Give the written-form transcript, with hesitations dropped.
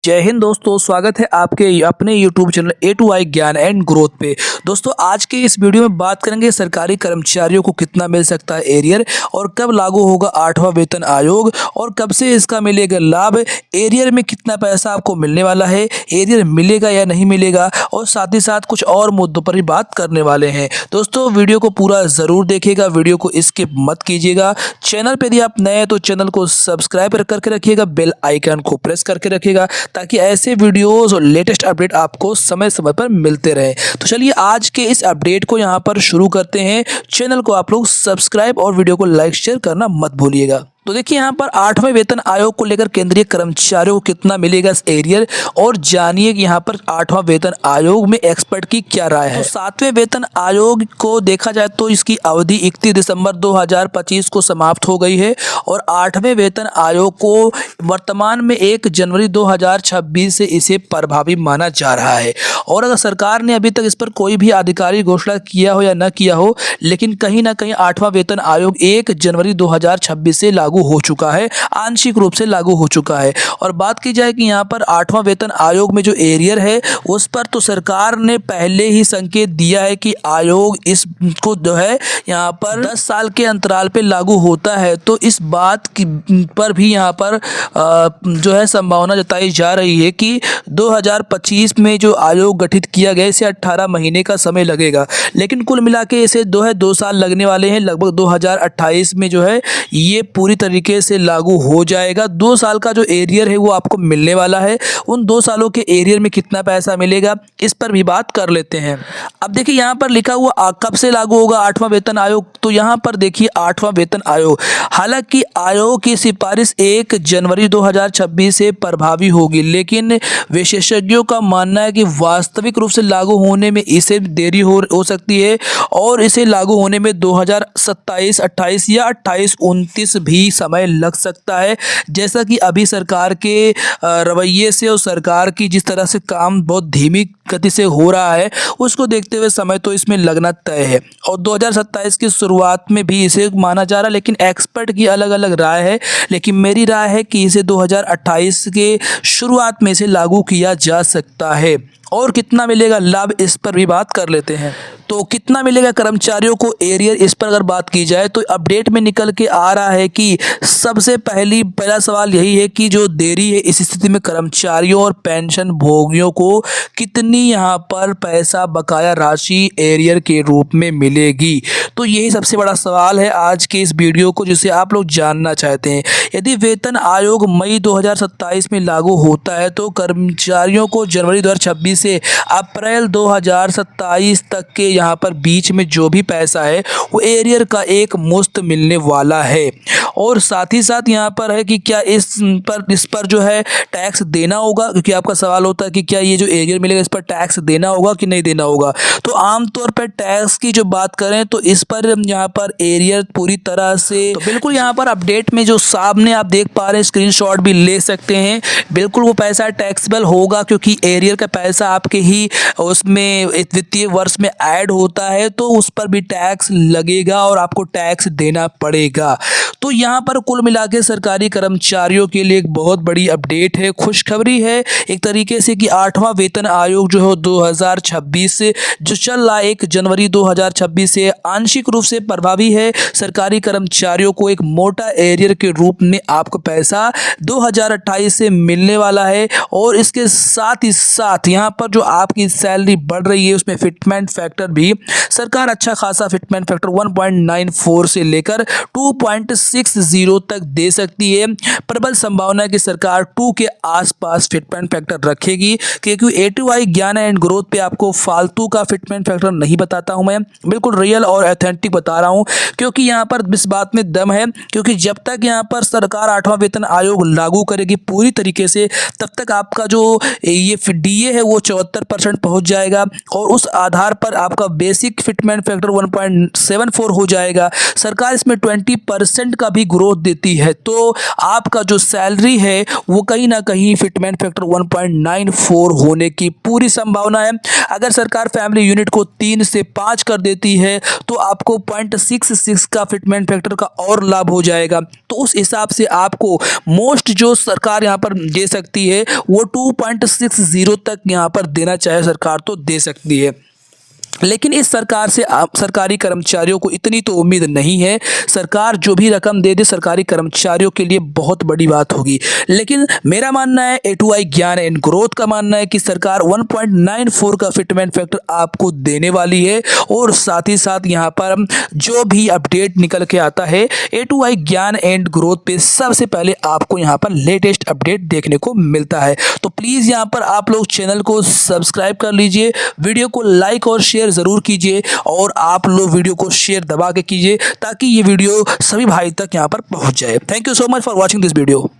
जय हिंद दोस्तों, स्वागत है आपके अपने YouTube चैनल ए टू आई ज्ञान एंड ग्रोथ पे। दोस्तों आज के इस वीडियो में बात करेंगे सरकारी कर्मचारियों को कितना मिल सकता है एरियर और कब लागू होगा 8वां वेतन आयोग और कब से इसका मिलेगा लाभ, एरियर में कितना पैसा आपको मिलने वाला है, एरियर मिलेगा या नहीं मिलेगा और साथ ही साथ कुछ और मुद्दों पर भी बात करने वाले हैं। दोस्तों वीडियो को पूरा ज़रूर देखिएगा, वीडियो को स्किप मत कीजिएगा। चैनल पर यदि आप नए हैं तो चैनल को सब्सक्राइब करके रखिएगा, बेल आइकन को प्रेस करके रखिएगा ताकि ऐसे वीडियोस और लेटेस्ट अपडेट आपको समय समय पर मिलते रहे। तो चलिए आज के इस अपडेट को यहाँ पर शुरू करते हैं। चैनल को आप लोग सब्सक्राइब और वीडियो को लाइक शेयर करना मत भूलिएगा। तो देखिए यहाँ पर 8वें वेतन आयोग को लेकर केंद्रीय कर्मचारियों को कितना मिलेगा इस एरियर और जानिए कि यहाँ पर 8वां वेतन आयोग में एक्सपर्ट की क्या राय है। तो 7वें वेतन आयोग को देखा जाए तो इसकी अवधि 31 दिसंबर 2025 को समाप्त हो गई है और 8वें वेतन आयोग को वर्तमान में 1 जनवरी 2026 से इसे प्रभावी माना जा रहा है। और अगर सरकार ने अभी तक इस पर कोई भी आधिकारिक घोषणा किया हो या न किया हो, लेकिन कहीं ना कहीं 8वां वेतन आयोग 1 जनवरी 2026 से लागू हो चुका है, आंशिक रूप से लागू हो चुका है। और बात की जाए कि यहाँ पर 8वां वेतन आयोग में जो एरियर है उस पर तो सरकार ने पहले ही संकेत दिया है कि आयोग इसको जो है यहाँ पर 10 साल के अंतराल पे लागू होता है। तो इस बात की पर भी यहाँ पर जो है संभावना जताई जा रही है कि 2025 में जो आयोग गठित किया गया इसे 18 महीने का समय लगेगा, लेकिन कुल मिला के इसे 2 साल लगने वाले हैं। लगभग 2028 में जो है ये पूरी तरीके से लागू हो जाएगा। 2 साल का जो एरियर है वो आपको मिलने वाला है। उन 2 सालों के एरियर में कितना पैसा मिलेगा इस पर भी बात कर लेते हैं। अब देखिए यहाँ पर लिखा हुआ कब से लागू होगा 8वां वेतन आयोग। तो यहाँ पर देखिए 8वां वेतन आयोग, हालांकि आयोग की सिफारिश 1 जनवरी 2026 से प्रभावी होगी, लेकिन विशेषज्ञों का मानना है कि वास्तविक रूप से लागू होने में इसे देरी हो सकती है और इसे लागू होने में 2027, 28 या 28, 29 भी समय लग सकता है। जैसा कि अभी सरकार के रवैये से और सरकार की जिस तरह से काम बहुत धीमी गति से हो रहा है उसको देखते हुए समय तो इसमें लगना तय है और 2027 की शुरुआत में भी इसे माना जा रहा है, लेकिन एक्सपर्ट की अलग अलग राय है। लेकिन मेरी राय है कि इसे 2028 के शुरुआत में इसे लागू किया जा सकता है। और कितना मिलेगा लाभ इस पर भी बात कर लेते हैं। तो कितना मिलेगा कर्मचारियों को एरियर, इस पर अगर बात की जाए तो अपडेट में निकल के आ रहा है कि सबसे पहला सवाल यही है कि जो देरी है इस स्थिति में कर्मचारियों और पेंशन भोगियों को कितनी यहाँ पर पैसा बकाया राशि एरियर के रूप में मिलेगी। तो यही सबसे बड़ा सवाल है आज के इस वीडियो को, जिसे आप लोग जानना चाहते हैं। यदि वेतन आयोग मई 2027 में लागू होता है तो कर्मचारियों को जनवरी 2026 से अप्रैल 2027 तक के यहाँ पर बीच में जो भी पैसा है वो एरियर का एक मुश्त मिलने वाला है। और साथ ही साथ यहाँ पर है कि क्या इस पर जो है टैक्स देना होगा, क्योंकि आपका सवाल होता है कि क्या ये जो एरियर मिलेगा इस पर टैक्स देना होगा कि नहीं देना होगा। तो आमतौर पर टैक्स की जो बात करें तो इस पर यहाँ पर एरियर पूरी तरह से तो बिल्कुल यहाँ पर अपडेट में जो सामने आप देख पा रहे हैं, स्क्रीनशॉट भी ले सकते हैं, बिल्कुल वो पैसा टैक्सेबल होगा क्योंकि एरियर का पैसा आपके ही उसमें वित्तीय वर्ष में ऐड होता है तो उस पर भी टैक्स लगेगा और आपको टैक्स देना पड़ेगा। तो यहाँ पर कुल मिला के सरकारी कर्मचारियों के लिए एक बहुत बड़ी अपडेट है, खुशखबरी है एक तरीके से कि 8वां वेतन आयोग जो है 2026 से जो चल रहा है 1 जनवरी 2026 से आंशिक रूप से प्रभावी है। सरकारी कर्मचारियों को एक मोटा एरियर के रूप में आपको पैसा 2028 से मिलने वाला है और इसके साथ ही साथ यहाँ पर जो आपकी सैलरी बढ़ रही है उसमें फिटमेंट फैक्टर भी सरकार अच्छा खासा फिटमेंट फैक्टर 1.94 से लेकर 2.60 तक दे सकती है। प्रबल संभावना है कि सरकार 2 के आसपास फिटमेंट फैक्टर रखेगी, क्योंकि ए टू आई ज्ञान एंड ग्रोथ पे आपको फालतू का फिटमेंट फैक्टर नहीं बताता हूं, मैं बिल्कुल रियल और ऑथेंटिक बता रहा हूं, क्योंकि यहां पर इस बात में दम है। क्योंकि जब तक यहां पर सरकार 8वां वेतन आयोग लागू करेगी पूरी तरीके से तब तक आपका जो ये डीए है वो 74% पहुंच जाएगा और उस आधार पर आपका आपका बेसिक फिटमेंट फैक्टर 1.74 हो जाएगा। सरकार इसमें 20% का भी ग्रोथ देती है, तो आपका जो सैलरी है वो कहीं ना कहीं फिटमेंट फैक्टर 1.94 होने की पूरी संभावना है। अगर सरकार फैमिली यूनिट को 3 से 5 कर देती है तो आपको 0.66 का फिटमेंट फैक्टर का और लाभ हो जाएगा। तो उस हिसाब से आपको मोस्ट जो सरकार यहाँ पर दे सकती है वो 2.60 तक यहाँ पर देना चाहे सरकार तो दे सकती है। लेकिन इस सरकार से सरकारी कर्मचारियों को इतनी तो उम्मीद नहीं है। सरकार जो भी रकम दे दे सरकारी कर्मचारियों के लिए बहुत बड़ी बात होगी। लेकिन मेरा मानना है, A2I ज्ञान एंड ग्रोथ का मानना है कि सरकार 1.94 का फिटमेंट फैक्टर आपको देने वाली है। और साथ ही साथ यहाँ पर जो भी अपडेट निकल के आता है A2I ज्ञान एंड ग्रोथ पे सबसे पहले आपको यहाँ पर लेटेस्ट अपडेट देखने को मिलता है। तो प्लीज़ यहाँ पर आप लोग चैनल को सब्सक्राइब कर लीजिए, वीडियो को लाइक और शेयर ज़रूर कीजिए और आप लोग वीडियो को शेयर दबा के कीजिए ताकि ये वीडियो सभी भाई तक यहाँ पर पहुँच जाए। Thank you so much for watching this video.